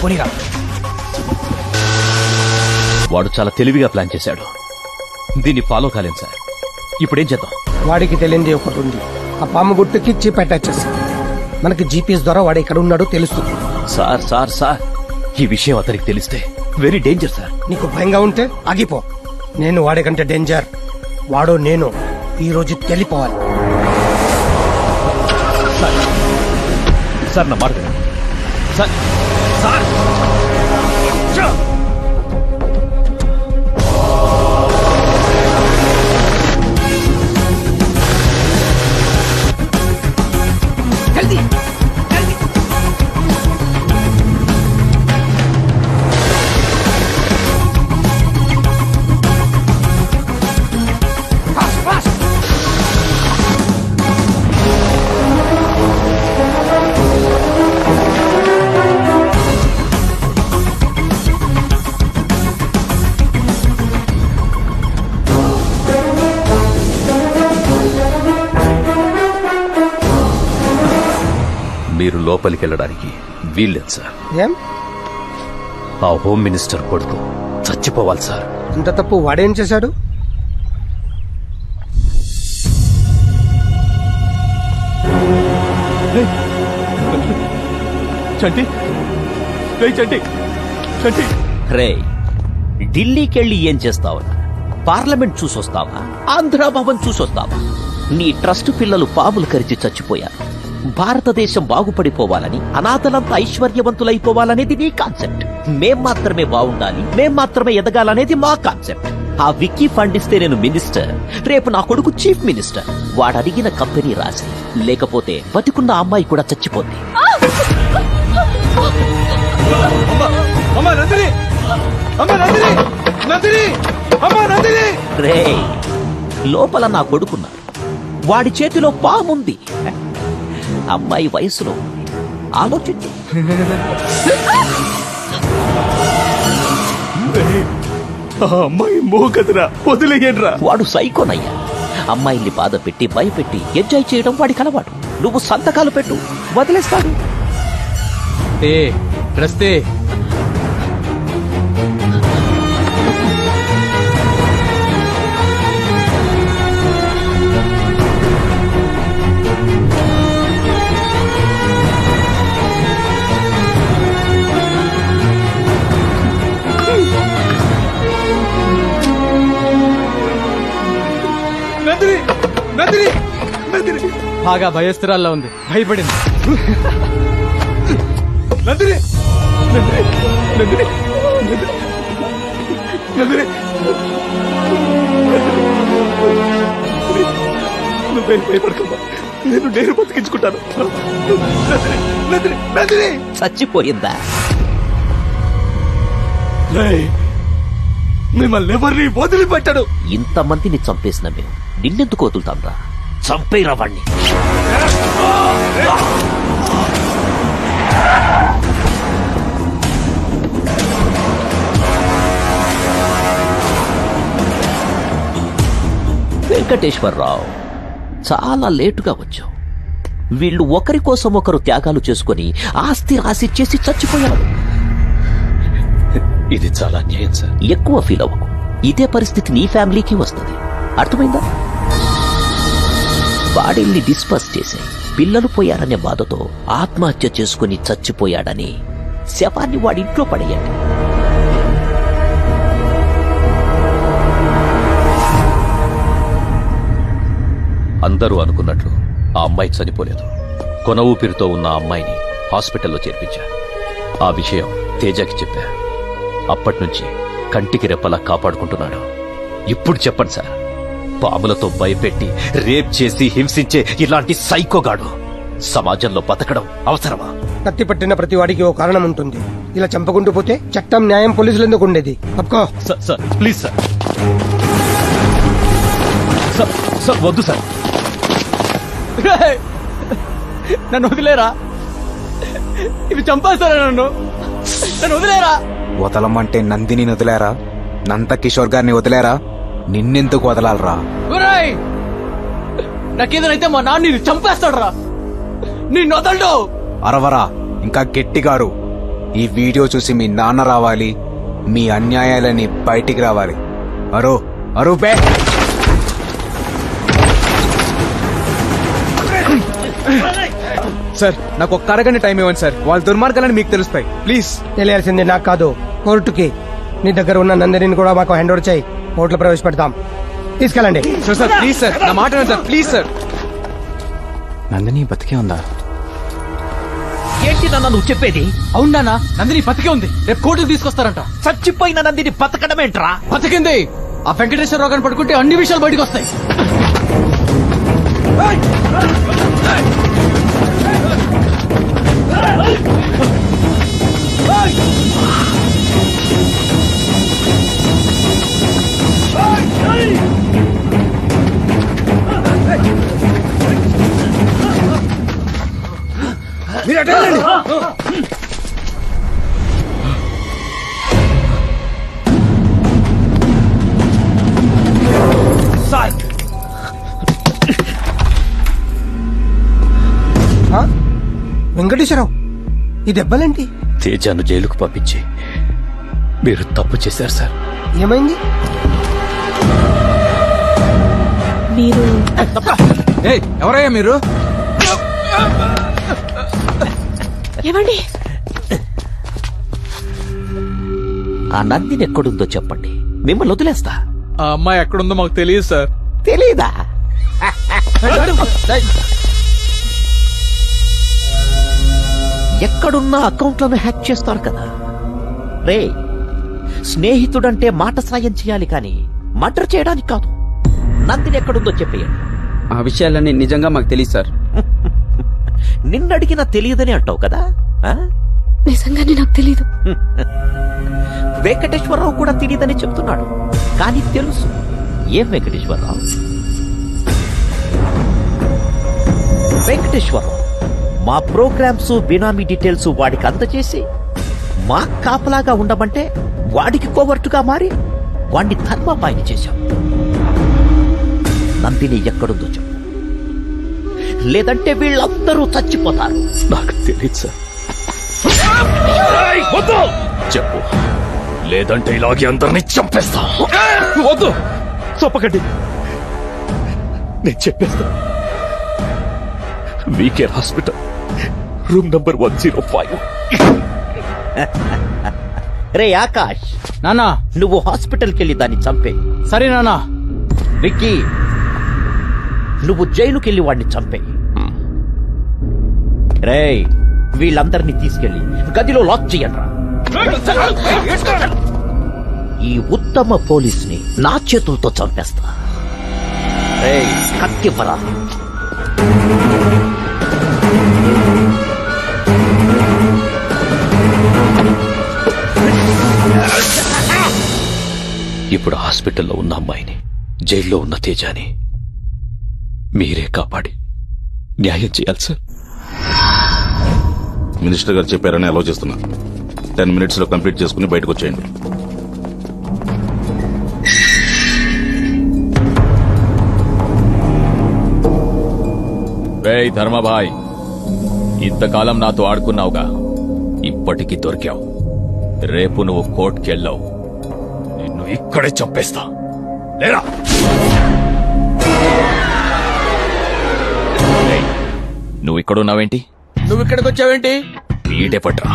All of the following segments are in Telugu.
పోనీరా. వాడు చాలా తెలివిగా ప్లాన్ చేశాడు. దీన్ని ఫాలో కాలేం సార్. ఇప్పుడేం చేద్దాం? వాడికి తెలియంది ఒకటి ఉంది. ఆ పాము గుట్టుకి చిప్ అటాచ్ చేసి మనకి జీపీఎస్ ద్వారా వాడు ఎక్కడ ఉన్నాడో తెలుస్తుంది. సార్ సార్ సార్, ఈ విషయం అతనికి తెలిస్తే వెరీ డేంజర్ సార్. నీకు భయంగా ఉంటే ఆగిపో. నేను వాడికంటే డేంజర్. వాడు నేను ఈ రోజు తెలిపోవాలి. సార్ నా మాట వినండి. సార్ సార్ జల్దీ జల్దీ. Fast fast. మీరు లోపలికి వెళ్ళడానికి వీల్లేదు సార్. ఏం ఆ హోమ్ మినిస్టర్ కొడుకు చచ్చిపోవాలి సార్. ఇంత తప్పు వాడేం చేశాడు? చంటి చంటి చంటి రే, ఢిల్లీకెళ్ళి ఏం చేస్తావా? పార్లమెంట్ చూసొస్తావా? ఆంధ్రాభవన్ చూసొస్తావా? నీ ట్రస్ట్ పిల్లలు పాములు కరిచి చచ్చిపోయారు. భారతదేశం బాగుపడిపోవాలని, అనాథలంతా ఐశ్వర్యవంతులైపోవాలనేది నీ కాన్సెప్ట్. మేం మాత్రమే బాగుండాలి, మేం మాత్రమే ఎదగాలనేది మా కాన్సెప్ట్. ఆ విక్కీ ఫండ్ ఇస్తే నేను మినిస్టర్, రేపు నా కొడుకు చీఫ్ మినిస్టర్. వాడడిగిన కంపెనీ రాసి, లేకపోతే బతికున్న అమ్మాయి కూడా చచ్చిపోద్ది. రే, లోపల నా కొడుకున్నాడు. వాడి చేతిలో పాముంది. అమ్మాయి వయసులో ఆలోచించు. అమ్మాయి మోగదురా, వదిలేయండిరా. వాడు సైకోనయ్యా. అమ్మాయిల్ని బాధ పెట్టి భయపెట్టి ఎంజాయ్ చేయడం వాడికి అలవాటు. నువ్వు సంతకాలు పెట్టు, వదిలేస్తాడు. రస్తే బాగా భయస్థిరాల్లో ఉంది, భయపడింది. నేను బతికించుకుంటాను. చచ్చిపోయిందా? మిమ్మల్ని ఎవరిని వదిలిపెట్టాడు. ఇంతమందిని చంపేసిన మేము నిన్నెందుకు వదులుతాంరా? చంపేరా వాణ్ణి. వెంకటేశ్వరరావు, చాలా లేటుగా వచ్చావు. వీళ్ళు ఒకరి కోసం ఒకరు త్యాగాలు చేసుకుని ఆస్తి రాసిచ్చేసి చచ్చిపోయారు. ఇది చాలా అన్యాయం సార్. ఎక్కువ ఫీల్ అవ్వకు. ఇదే పరిస్థితి నీ ఫ్యామిలీకి వస్తుంది. అర్థమైందా? బాడీల్ని డిస్పర్స్ చేశాయి. పిల్లలు పోయారనే బాధతో ఆత్మహత్య చేసుకుని చచ్చిపోయాడని శవాన్ని వాడి ఇంట్లో పడేయండి. అందరూ అనుకున్నట్లు ఆ అమ్మాయి చనిపోలేదు. కొన ఊపిరితో ఉన్న ఆ అమ్మాయిని హాస్పిటల్లో చేర్పించా. ఆ విషయం తేజకి చెప్పా. అప్పట్నుంచి కంటికి రెప్పలా కాపాడుకుంటున్నాడు. ఇప్పుడు చెప్పండి సార్, పాములతో భయపెట్టి రేప్ చేసి హింసించే ఇలాంటి సైకోగాడు సమాజంలో బతకడం అవసరమా? కత్తి పట్టిన ప్రతి వాడికి ఓ కారణం ఉంటుంది. ఇలా చంపకుంటూ పోతే చట్టం, న్యాయం, పోలీసులు ఎందుకు ఉండేది? తప్పుకో. Sir please sir. సార్ వద్దు సార్. నన్ను వదిలేరా? ఇవి చంపేస్తారా? నన్ను వదిలేరా? వదలమంటే నందిని వదిలేరా? నంద కిషోర్ గారిని వదిలేరా? నిన్నెందుకు వదలాలరా? నాకేదైతే మా నాన్న చంపేస్తాడు రా. నిన్ను వదలడు. అరవరా, ఇంకా గట్టిగారు. ఈ వీడియో చూసి మీ నాన్న రావాలి, మీ అన్యాయాలని బయటికి రావాలి. అరో అరో బే. సార్ నాకు ఒక్క అరగంట టైం ఇవ్వండి సార్, వాళ్ళ దుర్మార్గాలని మీకు తెలుస్తాయి. ప్లీజ్. తెలియాల్సింది నాకు కాదు, కోర్టుకి. నీ దగ్గర ఉన్న నందినిని కూడా మాకు హ్యాండ్ ఓవర్ చేయి, కోర్టులో ప్రవేశపెడతాం. తీసుకెళ్ళండి. సార్ సార్ ప్లీజ్ సార్, నా మాట వినండి సార్, ప్లీజ్ సార్. నందిని బతికే ఉందా? ఏంటి నాన్న నువ్వు చెప్పేది? అవునా నందిని బతికే ఉంది, రేపు కోర్టుకు తీసుకొస్తారంట. చచ్చిపోయిన నందిని బతకడమేంట్రా? బతికింది. ఆ వెంకటేశ్వరరావు గారిని పడుకుంటే అన్ని విషయాలు బయటకు వస్తాయి. ఆ? వెంకటేశ్వరరావు, ఈ దెబ్బలేంటి? తేజాను జైలుకు పంపించి మీరు తప్పు చేశారు సార్. ఏమైంది? మీరు ఎవరయ్యా మీరు? ఏమండి? ఆ నందిని ఎక్కడుందో చెప్పండి, మిమ్మల్ని వదిలేస్తా. ఆ అమ్మాయి ఎక్కడుందో మాకు తెలియదు సార్. తెలీదా? ఎక్కడున్నా అకౌంట్లను హ్యాక్ చేస్తారు కదా రే. స్నేహితుడంటే మాట సాయం చేయాలి కానీ మర్డర్ చేయడానికి కాదు. నందిని ఎక్కడుందో చెప్పేయండి. ఆ విషయాలన్నీ నిజంగా మాకు తెలియదు సార్. నిన్నడిగినా తెలియదని అంటావు కదా. ఆ? నిజంగానే నాకు తెలీదు. వెంకటేశ్వరరావు కూడా తెలియదని చెప్తున్నాడు, కానీ తెలుసు. ఏం వెంకటేశ్వరరావు? వెంకటేశ్వరరావు మా ప్రోగ్రామ్స్ బినామీ డీటెయిల్స్ వాడికి అందజేసి మా కాపలాగా ఉండమంటే వాడికి కోవర్టుగా మారి వాడిని ధర్మపాయిని చేశాం. నందిని ఎక్కడుందో చెప్పు, లేదంటే వీళ్ళందరూ చచ్చిపోతారు. నాకు తెలియదు సార్. చెప్పు, లేదంటే ఇలాగే అందరినీ చంపేస్తా. వద్దు, చంపకండి, నేను చెప్పేస్తా. WeCare hospital, room number 105. రే ఆకాష్, నానా నువ్వు హాస్పిటల్కి వెళ్ళి దాన్ని చంపే. సరే నానా. విక్కీ, నువ్వు జైలుకెళ్ళి వాడిని చంపే. రేయ్, వీళ్ళందరినీ తీసుకెళ్లి గదిలో లాక్ చెయ్యండ్రా. ఈ ఉత్తమ పోలీస్ని నా చేతులతో చంపేస్తా. రేయ్, కత్తివ్వరా. ఇప్పుడు హాస్పిటల్లో ఉన్న అమ్మాయిని, జైల్లో ఉన్న తేజాని మీరే కాపాడి న్యాయం చేయాలి సార్. మినిస్టర్ గారు చెప్పారని అలౌ చేస్తున్నా. 10 minutes లో కంప్లీట్ చేసుకుని బయటకు వచ్చేయండి. రేయ్ ధర్మభాయ్, ఇంతకాలం నాతో ఆడుకున్నావుగా, ఇప్పటికీ దొరికావు. రేపు నువ్వు కోర్టుకెళ్ళావు, నిన్ను ఇక్కడే చంపేస్తా. లేరా? రేయ్, నువ్వు ఇక్కడున్నావేంటి? నువ్వు ఇక్కడికి వచ్చావేంటి? వీడే పట్రా,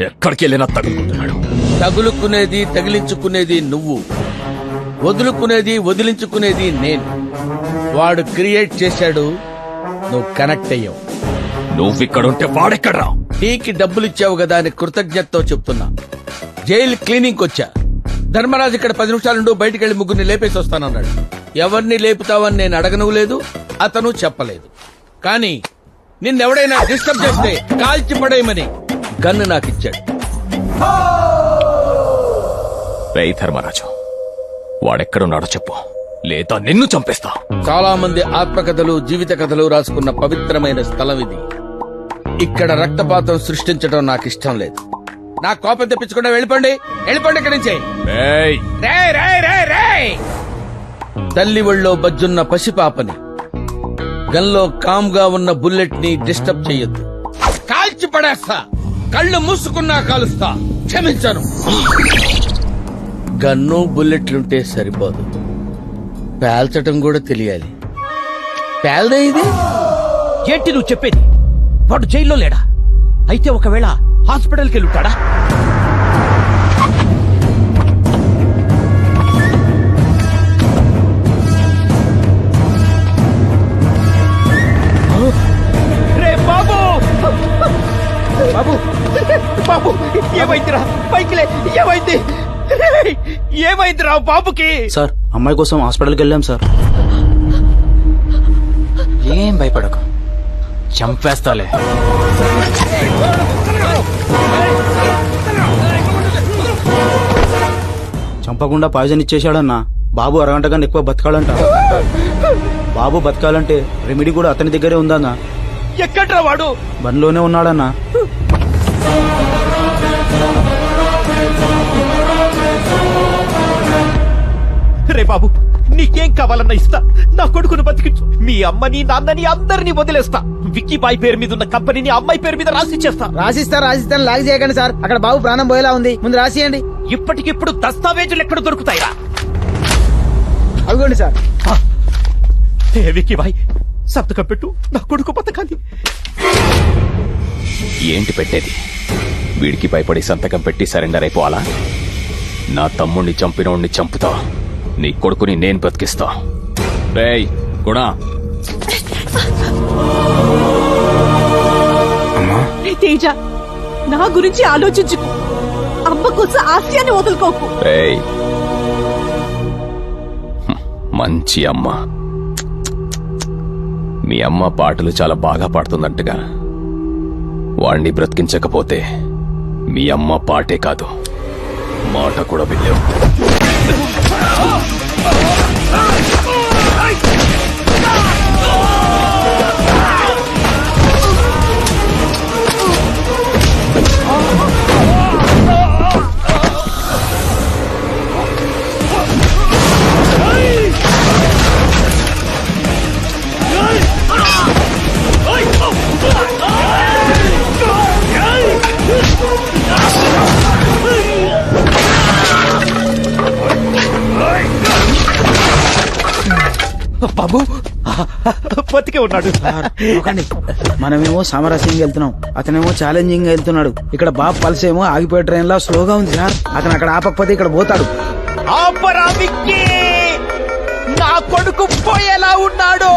ఎక్కడికి వెళ్ళినా తగులుకుంటున్నాడు. తగులుకునేది తగిలించుకునేది నువ్వు, వదులుకునేది వదిలించుకునేది నేను. వాడు క్రియేట్ చేశాడు, నువ్వు కనెక్ట్ అయ్యావు. నువ్విక్కడుంటే వాడెక్కడ్రా? టీకి డబ్బులు ఇచ్చావు కదా అని కృతజ్ఞతతో చెప్తున్నా. జైలు క్లీనింగ్ వచ్చా. ధర్మరాజు ఇక్కడ 10 నిమిషాలుండు, బయటికెళ్లి ముగ్గురిని లేపేసి వస్తానన్నాడు. ఎవరిని లేపుతావని నేను అడగను లేదు, అతను చెప్పలేదు. కానీ నిన్నెవడైనా డిస్టర్బ్ చేస్తే కాల్చి పడేయమని గన్ను నాకిచ్చాడు. రేయ్ ధర్మరాజు, వాడెక్కడున్నాడో చెప్పు, లేదా నిన్ను చంపేస్తా. చాలా మంది ఆత్మకథలు, జీవిత కథలు రాసుకున్న పవిత్రమైన స్థలం ఇది. ఇక్కడ రక్తపాతం సృష్టించడం నాకు ఇష్టం లేదు. నా కోపం తెప్పించకుండా వెళ్ళిపోండి, వెళ్ళిపోండి ఇక్కడి నుంచి. రేయ్, రేయ్, రేయ్, రేయ్, రేయ్. తల్లి ఒళ్ళో బజ్జున్న పసిపాపని, గన్లో కామ్ గా ఉన్న బుల్లెట్ ని డిస్టర్బ్ చెయ్యొద్దు. కాల్చి పడేస్తా. కళ్ళు మూసుకున్నా కాలుస్తా, క్షమించను. గన్ను బుల్లెట్లుంటే సరిపోదు, పేల్చటం కూడా తెలియాలి. పేల్దే ఇది. ఏంటి నువ్వు చెప్పేది? వాడు జైల్లో లేడా? అయితే ఒకవేళ హాస్పిటల్కి వెళ్ళుంటాడా? రే బాబు! బాబు! బాబు! ఏమైందిరా? పైకిలే! ఏమైంది? రేయ్! ఏమైందిరా బాబుకి? సార్ అమ్మాయి కోసం హాస్పిటల్కి వెళ్ళాం సార్. ఏం భయపడకు, చంపేస్తాలే. చంపకుండా పాయిజన్ ఇచ్చేశాడన్నా. బాబు అరగంట కన్నా ఎక్కువ బతకాలంట. బాబు బతకాలంటే రెమెడీ కూడా అతని దగ్గరే ఉందన్నా. ఎక్కడ్రా వాడు? బండిలోనే ఉన్నాడన్నా. రే బాబు, నీకేం కావాలన్నా ఇస్తా. నా కొడుకును బతికించు. మీ అమ్మని నాన్నని అందరినీ వదిలేస్తా. విక్కీ బాయ్ పేరు మీద ఉన్న కంపెనీని అమ్మాయి పేరు మీద రాసిచ్చేస్తా. రాసిస్తాను లాగ్ చేయకండి సార్. అక్కడ బాబు ప్రాణం పోయేలా ఉంది, ముందు రాసియండి. ఇప్పటికిప్పుడు దస్తావేజులు ఎక్కడ దొరుకుతాయిరా? అవిగోండి సార్. ఏ విక్కీ బాయ్, సంతకం పెట్టు. నా కొడుకు బతకాలి. ఏంటి పెట్టేది? వీడికి భయపడి సంతకం పెట్టి సరెండర్ అయిపోవాలా? నా తమ్ముణ్ణి చంపినోణ్ణి చంపుతా, నీ కొడుకుని నేను బతికిస్తా. రేయ్ గుణ, తేజ, నా గురించి ఆలోచించుకో. అమ్మ కోసం ఆశయాన్ని వదులుకోకు. రేయ్ మంచి అమ్మ. మీ అమ్మ పాటలు చాలా బాగా పాడుతుందంటగా. వాణ్ణి బ్రతికించకపోతే మీ అమ్మ పాటే కాదు, మాట కూడా వినలేవు. బాబు బతికే ఉన్నాడు. మనమేమో సామరస్యంగా వెళ్తున్నాం, అతనేమో ఛాలెంజింగ్ వెళ్తున్నాడు. ఇక్కడ బాబు పల్స్ ఏమో ఆగిపోయే ట్రైన్ లా స్లోగా ఉంది సార్. అతను అక్కడ ఆపకపోతే ఇక్కడ పోతాడు. ఆపరా విక్కీ! నా కొడుకు పోయేలా ఉన్నాడు.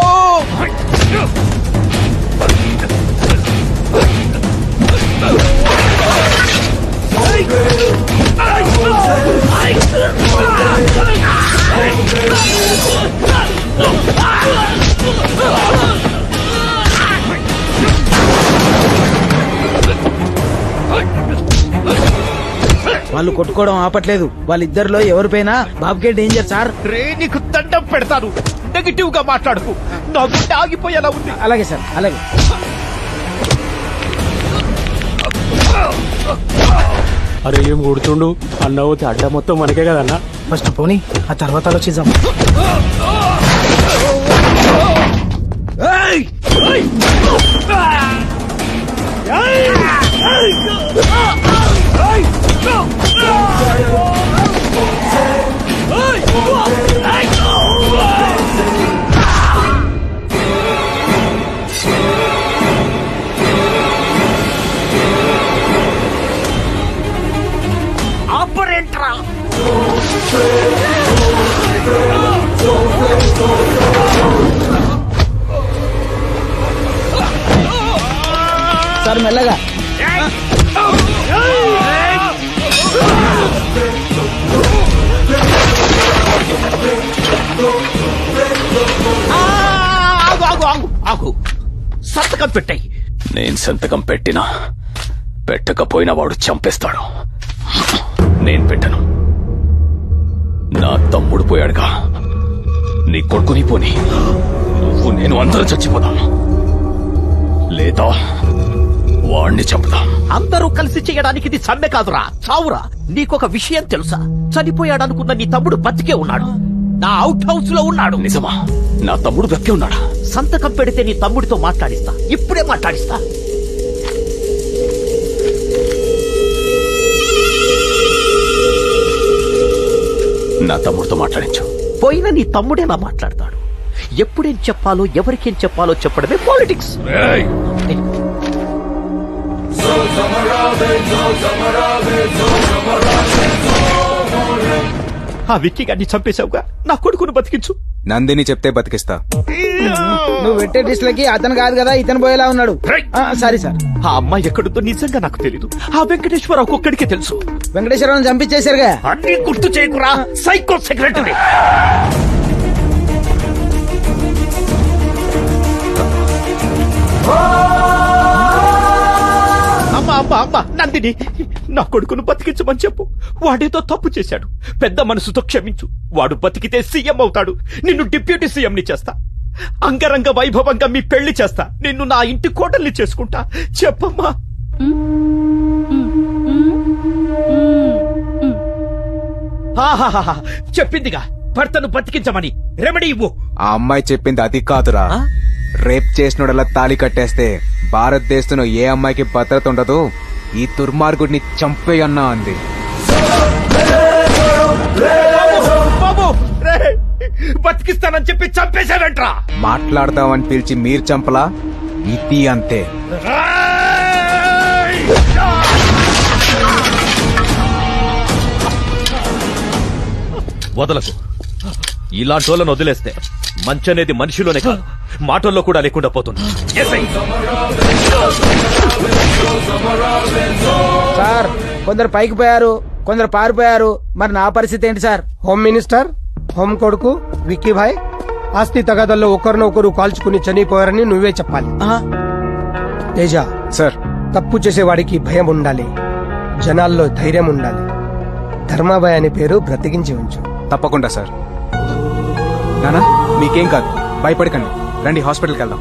వాళ్ళు కొట్టుకోవడం ఆపట్లేదు. వాళ్ళిద్దరిలో ఎవరిపైనా బాబుకే డేంజర్ సార్. రే నీకు దండం పెడతాను, నెగిటివ్ గా మాట్లాడుకు. నా గుండె ఆగిపోయేలా ఉంది. అలాగే సార్, అలాగే. అరే ఏం కొడుతుండు అన్న, పోతే అడ్డ మొత్తం మనకే కదన్నా. ఫస్ట్ పోనీ, ఆ తర్వాత ఆలోచిద్దాం. ఆపరేంట్రా! సార్ మెల్లగా. ఆగు, సంతకం పెట్టాయి. నేను సంతకం పెట్టినా పెట్టకపోయినా వాడు చంపేస్తాడు. నేను పెట్టను. నా తమ్ముడు పోయాడుగా, నీ కొడుకుని పోని, నువ్వు నేను అందరం చచ్చిపోదాం, లేదా వాణ్ణి చంపుదాం. అందరూ కలిసి చేయడానికి ఇది సమ్మె కాదురా, చావురా. నీకొక విషయం తెలుసా? చనిపోయాడనుకున్న నీ తమ్ముడు బతికే ఉన్నాడు. నా అవుట్ హౌస్ లో ఉన్నాడు. నిజమా? నా తమ్ముడు బ్రతికే ఉన్నాడా? సంతకం పెడితే నీ తమ్ముడితో మాట్లాడిస్తా, ఇప్పుడే మాట్లాడిస్తా. నా తమ్ముడితో మాట్లాడించు. పోయిన నీ తమ్ముడేలా మాట్లాడతాడు? ఎప్పుడేం చెప్పాలో ఎవరికేం చెప్పాలో చెప్పడమే పాలిటిక్స్. ఆ విక్కీ గారిని చంపేశావుగా, నా కొడుకును బతికించు. నందిని చెప్తే బతికిస్తా. నువ్వు పెట్టే డిస్లకి అతను కాదు కదా, ఇతను పోయేలా ఉన్నాడు. Sorry sir. ఆ అమ్మాయి ఎక్కడుందో నిజంగా నాకు తెలీదు. ఆ వెంకటేశ్వర ఒక్కొక్కడికే తెలుసు. వెంకటేశ్వరరావు చంపించేశారుగా. అన్ని గుర్తు చేయకురా సైకో సెక్రటరీ. అమ్మా నందిని, నా కొడుకును బతికించమని చెప్పు. వాడేదో తప్పు చేశాడు, పెద్ద మనసుతో క్షమించు. వాడు బతికితే సీఎం అవుతాడు, నిన్ను డిప్యూటీ సీఎంని చేస్తా. అంగరంగ వైభవంగా మీ పెళ్లి చేస్తా. నిన్ను నా ఇంటి కోటల్ని చేసుకుంటా. చెప్పమ్మా. ఆహాహాహా, చెప్పిందిగా భర్తను బతికించమని. రెమెడీ ఇవ్వు. ఆ అమ్మాయి చెప్పింది అది కాదురా. రేప్ చేసినోడలా తాళి కట్టేస్తే భారతదేశంలో ఏ అమ్మాయికి భద్రత ఉండదు, ఈ దుర్మార్గుడిని చంపేయన్నా అంది. బాబు, బతికిస్తానని చెప్పి చంపేశాడంట్రా. మాట్లాడతామని పిలిచి మీరు చంపలా, ఇది అంతే. వదలకు. ఇలాంటి వాళ్ళని వదిలేస్తే మంచి అనేది మనిషిలోనే కాదు, మాటల్లో కూడా లేకుండా పోతుంది. సార్, కొందరు పైకి పోయారు, కొందరు పారిపోయారు. మరి నా పరిస్థితి ఏంటి సార్? హోమ్ మినిస్టర్, హోమ్ కొడుకు విక్కీ భాయ్ ఆస్తి తగాదల్లో ఒకరినొకరు కాల్చుకుని చనిపోయారని నువ్వే చెప్పాలి. తేజ సార్, తప్పు చేసేవాడికి భయం ఉండాలి, జనాల్లో ధైర్యం ఉండాలి. ధర్మాభాయ్ అనే పేరు బ్రతికించి ఉంచు. తప్పకుండా సార్. నానా, మీకేం కాదు, భయపడకండి. రండి, హాస్పిటల్కి వెళ్దాం.